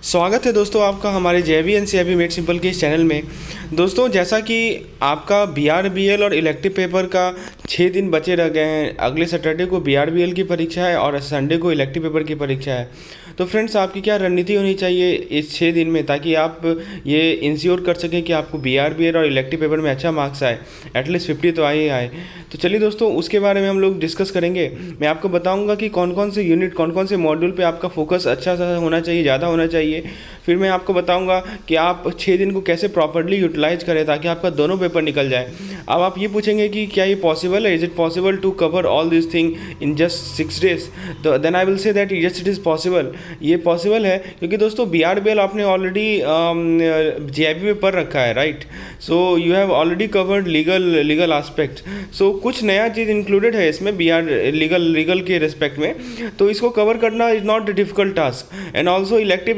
स्वागत है दोस्तों आपका हमारे जेबी एनसीईआरटी मेड सिंपल के इस चैनल में। दोस्तों जैसा कि आपका बीआरबीएल और इलेक्टिव पेपर का 6 दिन बचे रह गए हैं। अगले सैटरडे को बीआरबीएल की परीक्षा है और संडे को इलेक्टिव पेपर की परीक्षा है। तो फ्रेंड्स आपकी क्या रणनीति होनी चाहिए इस 6 दिन में, ताकि आप ये इंश्योर कर सकें कि आपको बीआरबीएल और इलेक्टिव पेपर में अच्छा मार्क्स आए, एटलीस्ट 50 तो आए ही आए। तो चलिए दोस्तों उसके बारे में हम लोग डिस्कस करेंगे। मैं आपको बताऊंगा कि कौन कौन से यूनिट, कौन कौन से मॉड्यूल पे आपका फोकस अच्छा सा होना चाहिए, ज़्यादा होना चाहिए। फिर मैं आपको बताऊंगा कि आप 6 दिन को कैसे प्रॉपर्ली यूटिलाइज करें ताकि आपका दोनों पेपर निकल जाए। अब आप ये पूछेंगे कि क्या ये पॉसिबल है, is it possible to cover all this thing in just 6 days? तो then I will say that yes it is possible. ये पॉसिबल है क्योंकि दोस्तों बीआरबीएल आपने ऑलरेडी जेआईबी में पढ़ रखा है, right? So you have already covered legal aspect. So कुछ नया चीज़ इंक्लूडेड है इसमें लीगल के रिस्पेक्ट में, तो इसको कवर करना is not a difficult task. And also elective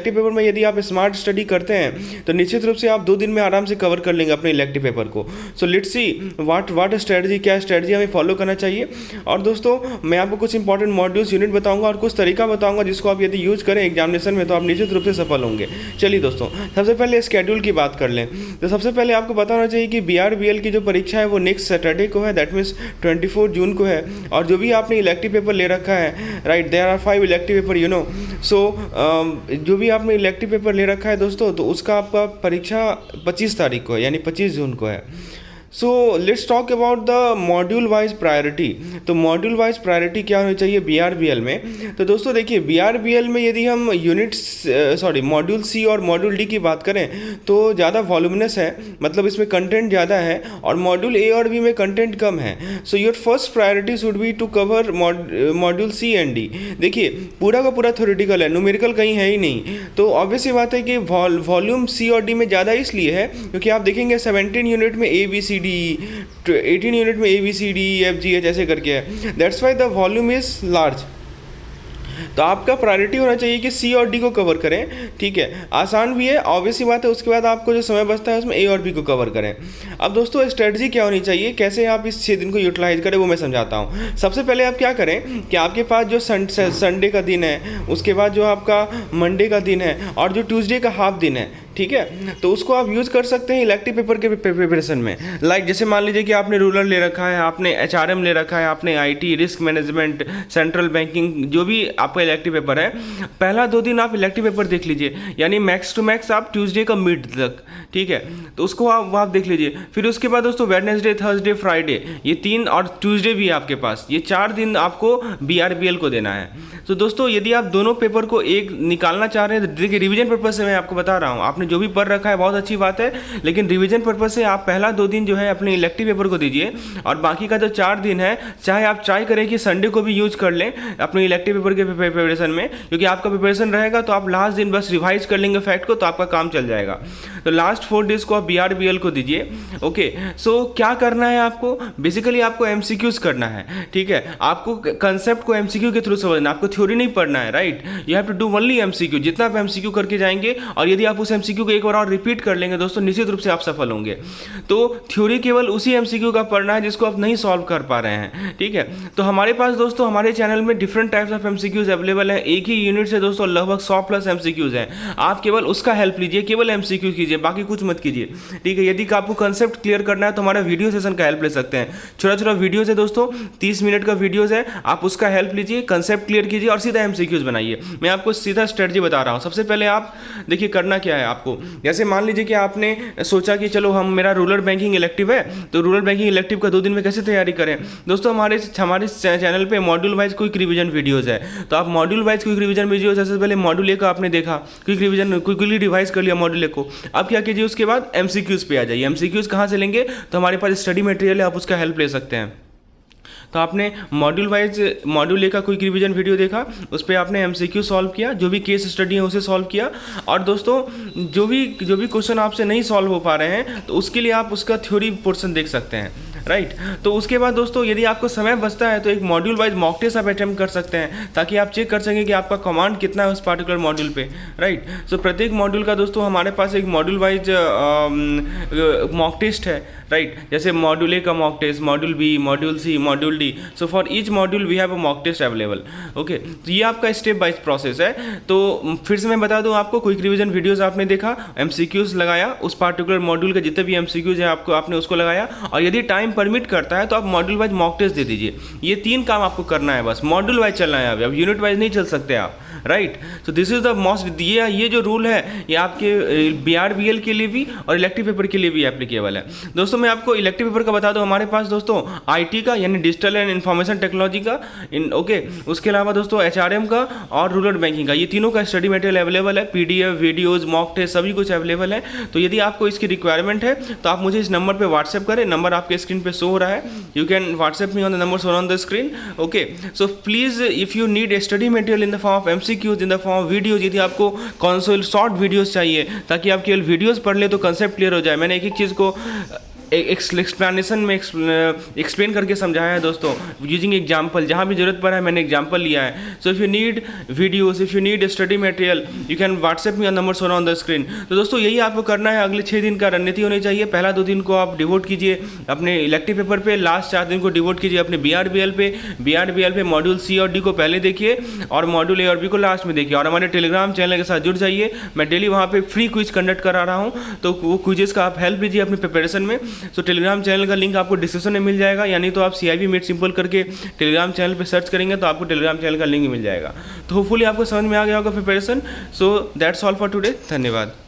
paper में यदि आप स्मार्ट स्टडी करते हैं तो निश्चित रूप से आप 2 दिन में आराम से कवर कर लेंगे अपने इलेक्टिव पेपर को। So let's see what strategy, क्या स्ट्रेटजी हमें फॉलो करना चाहिए। और दोस्तों मैं आपको कुछ इंपॉर्टेंट मॉड्यूल्स यूनिट बताऊंगा और कुछ तरीका बताऊंगा जिसको आप यदि यूज करें एग्जामिनेशन में तो आप निश्चित रूप से सफल होंगे। चलिए दोस्तों सबसे पहले स्केड्यूल की बात कर लें। तो सबसे पहले आपको बताना चाहिए कि बीआरबीएल की जो परीक्षा है वो नेक्स्ट सैटरडे को है, दैट मीन्स 24 जून को है। और जो भी आपने इलेक्टिव पेपर ले रखा है, right, there are 5 elective paper you know. So जो भी आपने इलेक्टिव पेपर ले रखा है दोस्तों, तो उसका आपका परीक्षा 25 तारीख को है, यानी 25 जून को है। So let's talk about the module wise priority. तो मॉड्यूल वाइज प्रायोरिटी क्या होनी चाहिए बीआरबीएल में? तो दोस्तों देखिए, बीआरबीएल में यदि हम मॉड्यूल सी और मॉड्यूल डी की बात करें तो ज़्यादा वॉल्यूमिनस है, मतलब इसमें कंटेंट ज़्यादा है, और मॉड्यूल ए और बी में कंटेंट कम है। So your first priority should be to cover module C and D. देखिए पूरा का पूरा थ्योरेटिकल है, न्यूमेरिकल कहीं है ही नहीं। तो ऑब्वियस बात है कि वॉल्यूम सी और डी में ज़्यादा इसलिए है क्योंकि आप देखेंगे 17 यूनिट में A B C D, 18 unit में ABCDEFGH ऐसे करके है। That's why the volume is large. तो आपका प्रायोरिटी होना चाहिए कि सी और डी को कवर करें, ठीक है। आसान भी है, ऑब्वियस बात है। उसके बाद आपको जो समय बचता है उसमें ए और बी को कवर करें। अब दोस्तों स्ट्रेटजी क्या होनी चाहिए, कैसे आप इस 6 दिन को यूटिलाइज करें, वो मैं समझाता हूँ। सबसे पहले आप क्या करें कि आपके पास जो संडे का दिन है, उसके बाद जो आपका मंडे का दिन है और जो ट्यूसडे का हाफ दिन है, ठीक है, तो उसको आप यूज़ कर सकते हैं इलेक्टिव पेपर के प्रिपरेशन में। लाइक जैसे मान लीजिए कि आपने रूरल ले रखा है, आपने HRM ले रखा है, आपने IT, risk management, central banking, जो भी आपका इलेक्टिव पेपर है, पहला 2 दिन आप इलेक्टिव पेपर देख लीजिए, यानी मैक्स टू मैक्स आप ट्यूसडे का मिड तक, ठीक है, तो उसको आप देख लीजिए। फिर उसके बाद दोस्तों वेडनेसडे, थर्सडे, फ्राइडे, ये 3 और ट्यूसडे भी आपके पास, ये 4 दिन आपको बीआरबीएल को देना है। तो दोस्तों यदि आप दोनों पेपर को एक निकालना चाह रहे हैं तो देखिए रिवीजन पर्पज से मैं आपको बता रहा हूँ, आपने जो भी पढ़ रखा है बहुत अच्छी बात है, लेकिन रिवीजन पर्पज से आप पहला 2 दिन जो है अपने इलेक्टिव पेपर को दीजिए और बाकी का जो 4 दिन है चाहे आप ट्राई करें कि संडे को भी यूज कर लें अपने इलेक्टिव पेपर के प्रिपरेशन में, क्योंकि आपका प्रिपरेशन रहेगा तो आप लास्ट दिन बस रिवाइज कर लेंगे फैक्ट को तो आपका काम चल जाएगा। तो लास्ट 4 डेज को आप बीआरबीएल को दीजिए। ओके, सो क्या करना है आपको, बेसिकली आपको एमसीक्यूज करना है, ठीक है। आपको कंसेप्ट को एमसीक्यू के थ्रू समझना, आपको थ्योरी नहीं पढ़ना है, right. You have to do only MCQ. जितना आप एमसीक्यू करके जाएंगे और यदि आप उस एमसीक्यू को एक बार और रिपीट कर लेंगे दोस्तों, निश्चित रूप से आप सफल होंगे। तो थ्योरी केवल उसी एमसीक्यू का पढ़ना है जिसको आप नहीं सॉल्व कर पा रहे हैं, ठीक है। तो हमारे पास दोस्तों हमारे चैनल में different types of MCQs available हैं। एक ही यूनिट से दोस्तों लगभग 100+ एमसीक्यूज हैं। आप केवल उसका हेल्प लीजिए, केवल एमसीक्यू कीजिए, बाकी कुछ मत कीजिए, ठीक है। यदि आपको कंसेप्ट क्लियर करना है तो हमारा वीडियो सेशन का हेल्प ले सकते हैं। छोटा छोटा वीडियोज है दोस्तों, 30 मिनट का वीडियोज है, आप उसका हेल्प लीजिए, कंसेप्ट क्लियर कीजिए और सीधा एमसीक्यूज बनाइए। मैं आपको सीधा स्ट्रेटजी बता रहा हूँ। सबसे पहले आप देखिए करना क्या है आपको, जैसे मान लीजिए कि आपने सोचा कि चलो मेरा रूरल बैंकिंग इलेक्टिव है, तो रूरल बैंकिंग इलेक्टिव का 2 दिन में कैसे तैयारी करें दोस्तों। हमारे चैनल पे module wise quick revision videos है, तो आप module wise quick revision videos, जैसे पहले मॉड्यूल ए का आपने देखा, क्विकली रिवाइज कर लिया मॉड्यूल ए को, अब क्या कीजिए उसके बाद एमसीक्यूज पे आ जाइए। एमसीक्यूज कहाँ से लेंगे, तो हमारे पास स्टडी मटेरियल है, आप उसका हेल्प ले सकते हैं। तो आपने मॉड्यूल वाइज मॉड्यूल ए का क्विक रिवीजन वीडियो देखा, उस पर आपने एमसीक्यू सॉल्व किया, जो भी केस स्टडी है उसे सॉल्व किया, और दोस्तों जो भी क्वेश्चन आपसे नहीं सॉल्व हो पा रहे हैं तो उसके लिए आप उसका थ्योरी पोर्शन देख सकते हैं। राइट। तो उसके बाद दोस्तों यदि आपको समय बचता है तो एक मॉड्यूल वाइज मॉक टेस्ट आप अटेम्प्ट कर सकते हैं, ताकि आप चेक कर सकें कि आपका कमांड कितना है उस पार्टिकुलर मॉड्यूल पे, राइट। सो प्रत्येक मॉड्यूल का दोस्तों हमारे पास एक मॉड्यूल वाइज मॉक टेस्ट है, राइट। जैसे मॉड्यूल ए का mock test, module B, module C, module D, so for each module we have a mock test available. Okay, तो ये आपका स्टेप बाइज प्रोसेस है। तो फिर से मैं बता दूं आपको, क्विक रिवीजन वीडियोस आपने देखा, एमसीक्यूज लगाया, उस पार्टिकुलर मॉड्यूल के जितने भी एमसीक्यूज हैं आपको आपने उसको लगाया, और यदि टाइम परमिट करता है तो आप मॉड्यूल वाइज मॉक टेस्ट दे दीजिए। ये 3 काम आपको करना है, बस मॉड्यूल वाइज चलना है। अब यूनिट वाइज नहीं चल सकते आप, राइट। तो दिस इज द मोस्ट, ये जो रूल है ये आपके BRBL के लिए भी और इलेक्टिव पेपर के लिए भी एप्लीकेबल है। दोस्तों मैं आपको इलेक्टिव पेपर का बता दूं, हमारे पास दोस्तों IT का यानी डिजिटल एंड इंफॉर्मेशन टेक्नोलॉजी का ओके, उसके अलावा दोस्तों HRM का और रूरल बैंकिंग का, ये तीनों का स्टडी मटेरियल अवेलेबल है, PDF, वीडियोज, मॉक टेस्ट सभी कुछ अवेलेबल है। तो यदि आपको इसकी रिक्वायरमेंट है तो आप मुझे इस नंबर पर व्हाट्सएप करें, नंबर आपके स्क्रीन पर शो हो रहा है, you can WhatsApp me on the number shown on the screen. Okay, so please if you need study material in the form of MCQs, in the form of videos, यदि आपको console short videos चाहिए ताकि आप केवल videos पढ़ ले तो concept clear हो जाए, मैंने एक एक चीज़ को एक्सप्लेनेशन में एक्सप्लेन करके समझाया है दोस्तों, यूजिंग एग्जाम्पल, जहाँ भी जरूरत पड़ा है मैंने एग्जाम्पल लिया है। So if you need videos, if you need study material, you can WhatsApp me on number shown on the screen. तो दोस्तों यही आपको करना है, अगले 6 दिन का रणनीति होनी चाहिए। पहला 2 दिन को आप डिवोट कीजिए अपने इलेक्टिव पेपर पे, लास्ट 4 दिन को डिवोट कीजिए अपने BRBL पे मॉड्यूल C और D को पहले देखिए और मॉड्यूल A और B को लास्ट में देखिए, और हमारे टेलीग्राम चैनल के साथ जुड़ जाइए। मैं डेली वहाँ पे फ्री क्विज कंडक्ट करा रहा हूँ, तो वो क्विजेस का आप हेल्प लीजिए अपनी प्रिपरेशन में। सो टेलीग्राम चैनल का लिंक आपको डिस्क्रिप्शन में मिल जाएगा, यानी तो आप CIB मेड सिंपल करके टेलीग्राम चैनल पे सर्च करेंगे तो आपको टेलीग्राम चैनल का लिंक मिल जाएगा। तो होपफुली आपको समझ में आ गया होगा preparation. So that's all for today, धन्यवाद।